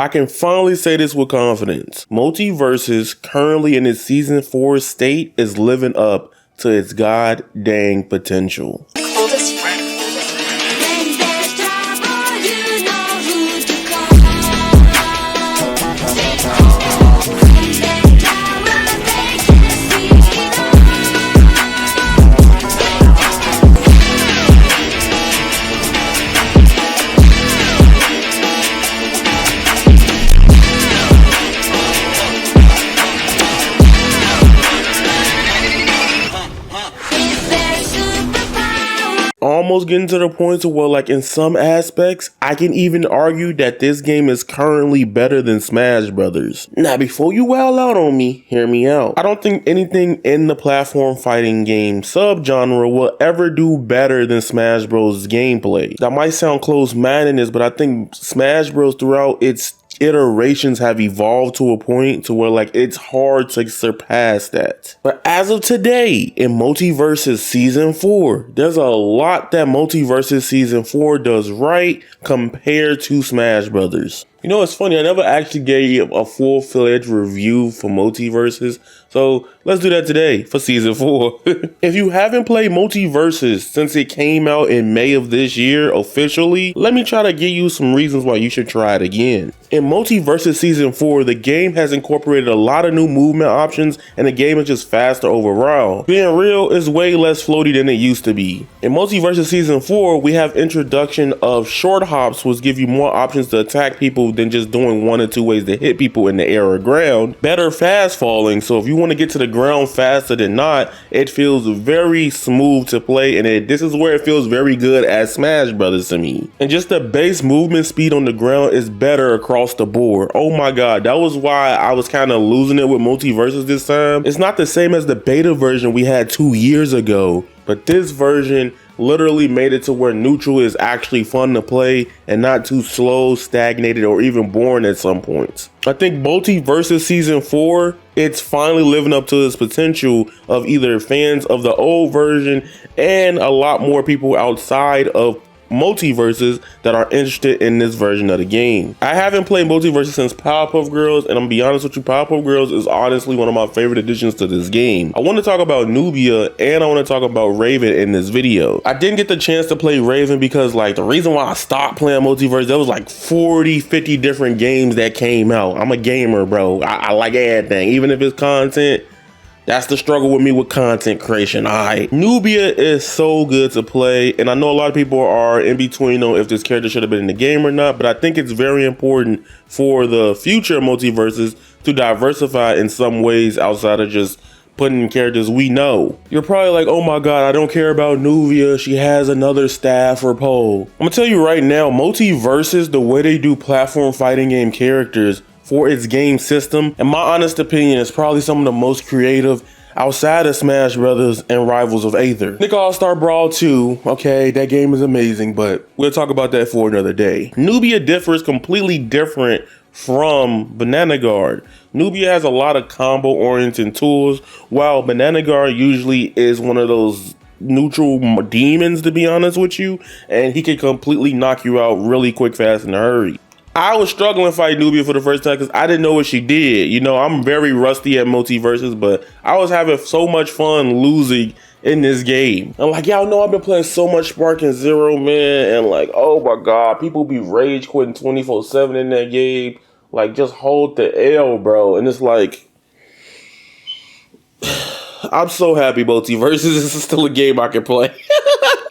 I can finally say this with confidence. MultiVersus, currently in its Season 4 state, is living up to its god dang potential. Almost getting to the point to where, like, in some aspects, I can even argue that this game is currently better than Smash Brothers. Now, before you wail out on me, hear me out. I don't think anything in the platform fighting game subgenre will ever do better than Smash Bros. Gameplay. That might sound close-mindedness, but I think Smash Bros. Throughout its iterations have evolved to a point to where, like, it's hard to surpass that. But as of today, in MultiVersus Season 4, there's a lot that MultiVersus Season 4 does right compared to Smash Brothers. You know, it's funny, I never actually gave a full-fledged review for MultiVersus, so let's do that today for Season 4. If you haven't played MultiVersus since it came out in May of this year officially, let me try to give you some reasons why you should try it again. In MultiVersus Season 4, the game has incorporated a lot of new movement options, and the game is just faster overall. Being real, it's way less floaty than it used to be. In MultiVersus Season 4, we have introduction of short hops, which give you more options to attack people than just doing 1 or 2 ways to hit people in the air or ground. Better fast falling, so if you want to get to the ground faster than not, it feels very smooth to play, and this is where it feels very good as Smash Brothers to me. And just the base movement speed on the ground is better across the board. Oh my god, that was why I was kind of losing it with MultiVersus this time. It's not the same as the beta version we had 2 years ago, but this version literally made it to where neutral is actually fun to play and not too slow, stagnated, or even boring at some points. I think MultiVersus Season 4, it's finally living up to its potential of either fans of the old version and a lot more people outside of MultiVersus that are interested in this version of the game. I haven't played MultiVersus since Powerpuff Girls, and I'm gonna be honest with you, Powerpuff Girls is honestly one of my favorite additions to this game. I want to talk about Nubia and I want to talk about Raven in this video. I didn't get the chance to play Raven because, like, the reason why I stopped playing MultiVersus, there was like 40-50 different games that came out. I'm a gamer, bro. I like everything, even if it's content. That's the struggle with me with content creation. Nubia is so good to play, and I know a lot of people are in between on if this character should have been in the game or not, but I think it's very important for the future MultiVersus to diversify in some ways outside of just putting in characters we know. You're probably like, oh my god, I don't care about Nubia, she has another staff or pole. I'm gonna tell you right now, MultiVersus, the way they do platform fighting game characters for its game system, in my honest opinion, is probably some of the most creative outside of Smash Brothers and rivals of Aether. Nick All-Star Brawl 2, okay, that game is amazing, but we'll talk about that for another day. Nubia differs completely different from Banana Guard. Nubia has a lot of combo-oriented tools, while Banana Guard usually is one of those neutral demons, to be honest with you, and he can completely knock you out really quick, fast, in a hurry. I was struggling fighting Nubia for the first time because I didn't know what she did. You know, I'm very rusty at MultiVersus, but I was having so much fun losing in this game. I'm like, y'all know I've been playing so much Spark and Zero, man, and like, oh my god, people be rage quitting 24/7 in that game. Like, just hold the L, bro. And it's like, I'm so happy MultiVersus is still a game I can play.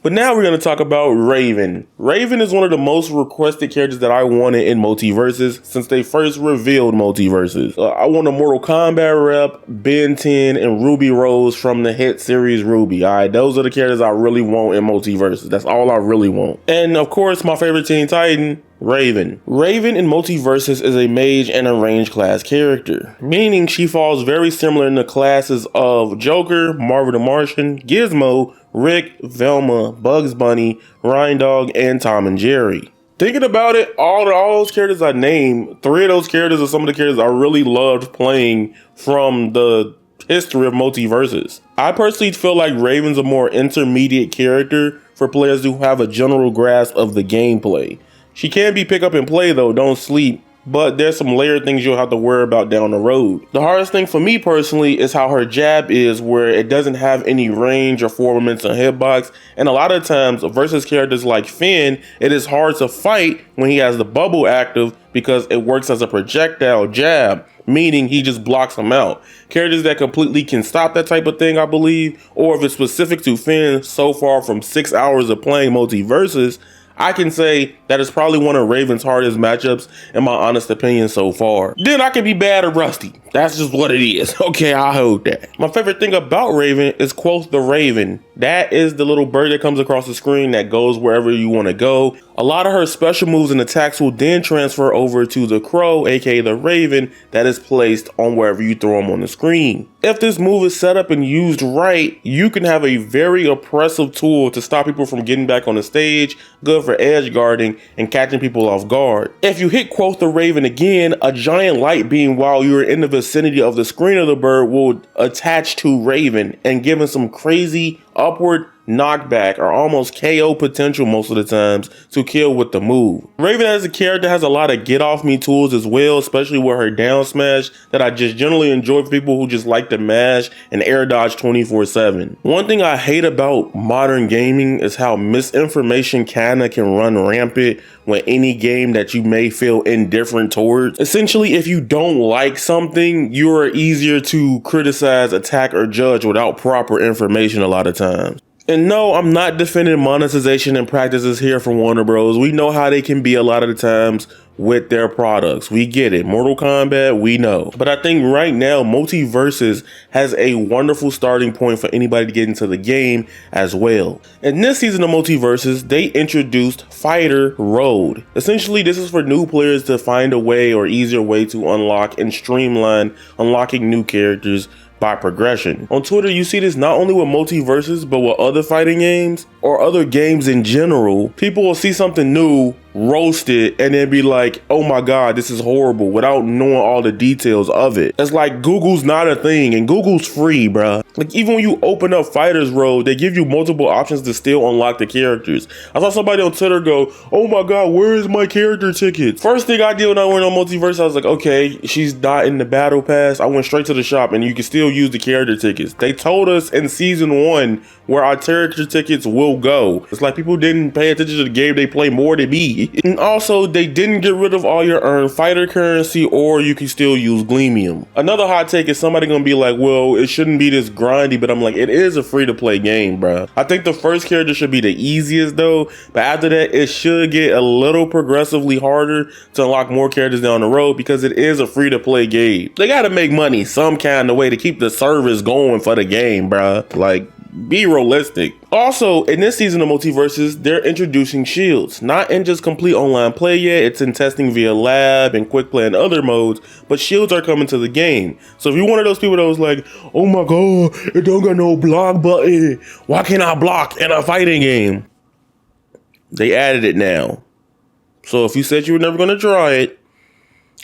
But now we're going to talk about Raven. Raven is one of the most requested characters that I wanted in MultiVersus since they first revealed MultiVersus. I want a Mortal Kombat rep, Ben 10, and Ruby Rose from the hit series Ruby. Alright, those are the characters I really want in MultiVersus. That's all I really want. And of course, my favorite Teen Titan, Raven. Raven in MultiVersus is a mage and a range class character, meaning she falls very similar in the classes of Joker, Marvel the Martian, Gizmo, Rick, Velma, Bugs Bunny, Ryan Dog, and Tom and Jerry. Thinking about it, all those characters I named, 3 of those characters are some of the characters I really loved playing from the history of MultiVersus. I personally feel like Raven's a more intermediate character for players who have a general grasp of the gameplay. She can be pick up and play though, don't sleep. but there's some layered things you'll have to worry about down the road. The hardest thing for me personally is how her jab is, where it doesn't have any range or 4 momentum hitbox, and a lot of times versus characters like Finn, it is hard to fight when he has the bubble active because it works as a projectile jab, meaning he just blocks them out. Characters that completely can stop that type of thing, I believe, or if it's specific to Finn, so far from 6 hours of playing MultiVersus, I can say that is probably one of Raven's hardest matchups in my honest opinion so far. Then I can be bad or rusty. That's just what it is. Okay, I hold that. My favorite thing about Raven is Quoth the Raven. That is the little bird that comes across the screen that goes wherever you want to go. A lot of her special moves and attacks will then transfer over to the crow, aka the Raven, that is placed on wherever you throw them on the screen. If this move is set up and used right, you can have a very oppressive tool to stop people from getting back on the stage, good for edge guarding and catching people off guard. If you hit Quoth the Raven again, a giant light beam while you're in the vicinity of the screen of the bird will attach to Raven and give him some crazy upward knockback or almost KO potential most of the times to kill with the move. Raven as a character has a lot of get off me tools as well, especially with her down smash that I just generally enjoy for people who just like to mash and air dodge 24/7. One thing I hate about modern gaming is how misinformation kinda can run rampant with any game that you may feel indifferent towards. Essentially, if you don't like something, you are easier to criticize, attack, or judge without proper information a lot of times. And no, I'm not defending monetization and practices here from Warner Bros. We know how they can be a lot of the times with their products. We get it. Mortal Kombat, we know. But I think right now, MultiVersus has a wonderful starting point for anybody to get into the game as well. In this season of MultiVersus, they introduced Fighter Road. Essentially, this is for new players to find a way or easier way to unlock and streamline unlocking new characters by progression. On Twitter, you see this not only with MultiVersus, but with other fighting games or other games in general. People will see something new, roast it, and then be like, oh my god, this is horrible, without knowing all the details of it. It's like Google's not a thing, and Google's free, bruh. Like, even when you open up Fighters Road, they give you multiple options to still unlock the characters. I saw somebody on Twitter go, oh my god, where is my character ticket? First thing I did when I went on MultiVersus, I was like, okay, she's not in the battle pass. I went straight to the shop, and you can still use the character tickets. They told us in season 1 where our character tickets will go. It's like people didn't pay attention to the game they play more than me. And also, they didn't get rid of all your earned fighter currency, or you can still use Gleamium. Another hot take is somebody gonna be like, well, it shouldn't be this grindy, but I'm like, it is a free to play game, bruh. I think the first character should be the easiest though, but after that, it should get a little progressively harder to unlock more characters down the road because it is a free to play game. They gotta make money some kind of way to keep the service going for the game, bruh. Like, be realistic. Also, in this season of MultiVersus, they're introducing shields. Not in just complete online play yet, it's in testing via lab and quick play and other modes, but shields are coming to the game. So if you're one of those people that was like, oh my god, it don't got no block button, why can't I block in a fighting game? They added it now. So if you said you were never gonna try it,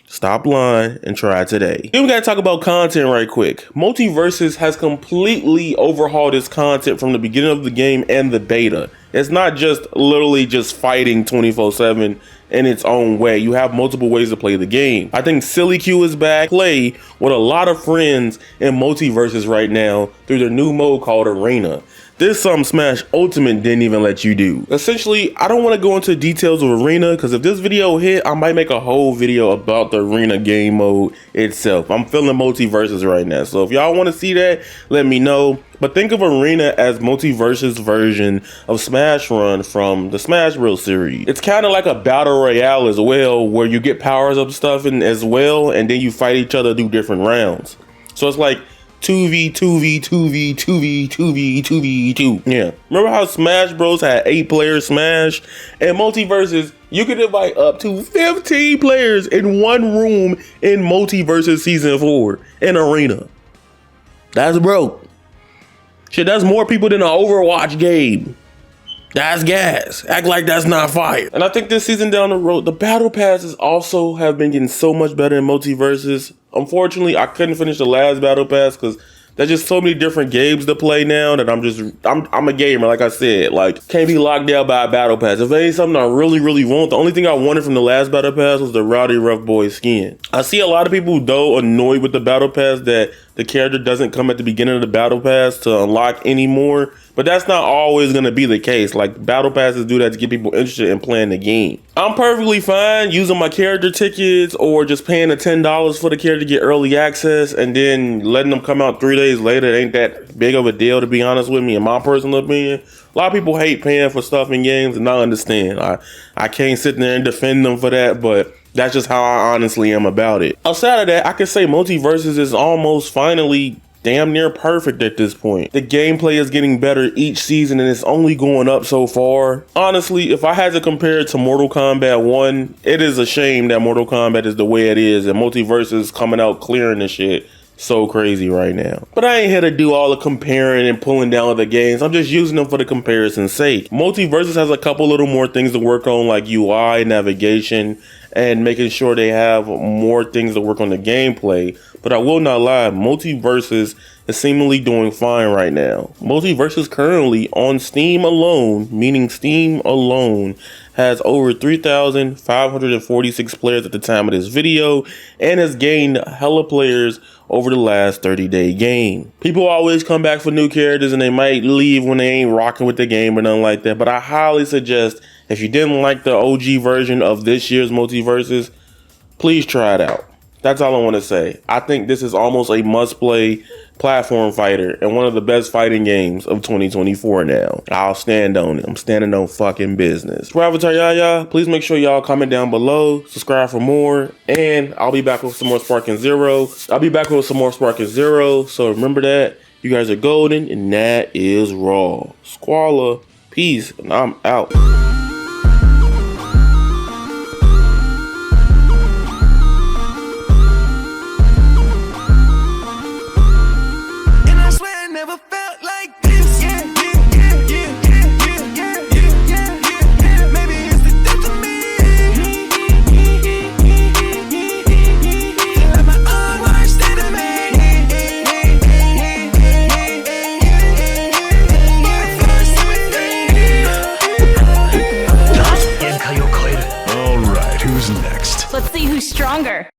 stop lying and try today. Then we gotta talk about content right quick. MultiVersus has completely overhauled its content from the beginning of the game and the beta. It's not just literally just fighting 24/7 in its own way. You have multiple ways to play the game. I think Silly Q is back. Play with a lot of friends in MultiVersus right now through their new mode called Arena. This is something Smash Ultimate didn't even let you do. Essentially, I don't want to go into details of Arena because if this video hit, I might make a whole video about the Arena game mode itself. I'm feeling MultiVersus right now. So if y'all want to see that, let me know. But think of Arena as MultiVersus version of Smash Run from the Smash Bros series. It's kind of like a battle royale as well, where you get powers up stuff in as well, and then you fight each other through different rounds. So it's like 2v, 2v, 2v, 2v, 2v, 2v, 2. Yeah. Remember how Smash Bros had 8 players Smash? And MultiVersus, you can invite up to 15 players in one room in MultiVersus Season 4 in Arena. That's broke. Shit, that's more people than an Overwatch game. That's gas. Act like that's not fire. And I think this season down the road, the battle passes also have been getting so much better in MultiVersus. Unfortunately, I couldn't finish the last battle pass because there's just so many different games to play now that I'm a gamer, like I said. Like, can't be locked down by a battle pass. If it ain't something I really want, the only thing I wanted from the last battle pass was the Rowdy Rough Boy skin. I see a lot of people though annoyed with the battle pass that the character doesn't come at the beginning of the battle pass to unlock anymore. But that's not always going to be the case. Like, battle passes do that to get people interested in playing the game. I'm perfectly fine using my character tickets or just paying the $10 for the character to get early access and then letting them come out 3 days later. It ain't that big of a deal, to be honest with me, in my personal opinion. A lot of people hate paying for stuff in games, and I understand. I can't sit there and defend them for that, but that's just how I honestly am about it. Outside of that, I can say MultiVersus is almost finally damn near perfect at this point. The gameplay is getting better each season and it's only going up so far. Honestly, if I had to compare it to Mortal Kombat 1, it is a shame that Mortal Kombat is the way it is and MultiVersus is coming out clearing the shit so crazy right now. But I ain't here to do all the comparing and pulling down of the games. I'm just using them for the comparison's sake. MultiVersus has a couple little more things to work on, like UI, navigation, and making sure they have more things to work on the gameplay. But I will not lie, MultiVersus is seemingly doing fine right now. MultiVersus currently on Steam alone, meaning Steam alone, has over 3,546 players at the time of this video and has gained hella players over the last 30-day game. People always come back for new characters and they might leave when they ain't rocking with the game or nothing like that, but I highly suggest if you didn't like the OG version of this year's MultiVersus, please try it out. That's all I want to say. I think this is almost a must-play platform fighter and one of the best fighting games of 2024 now. I'll stand on it. I'm standing on fucking business. For Avataryaya, please make sure y'all comment down below, subscribe for more, and I'll be back with some more Sparking Zero. So remember that. You guys are golden, and that is raw. Squalla, peace, and I'm out. Let's see who's stronger.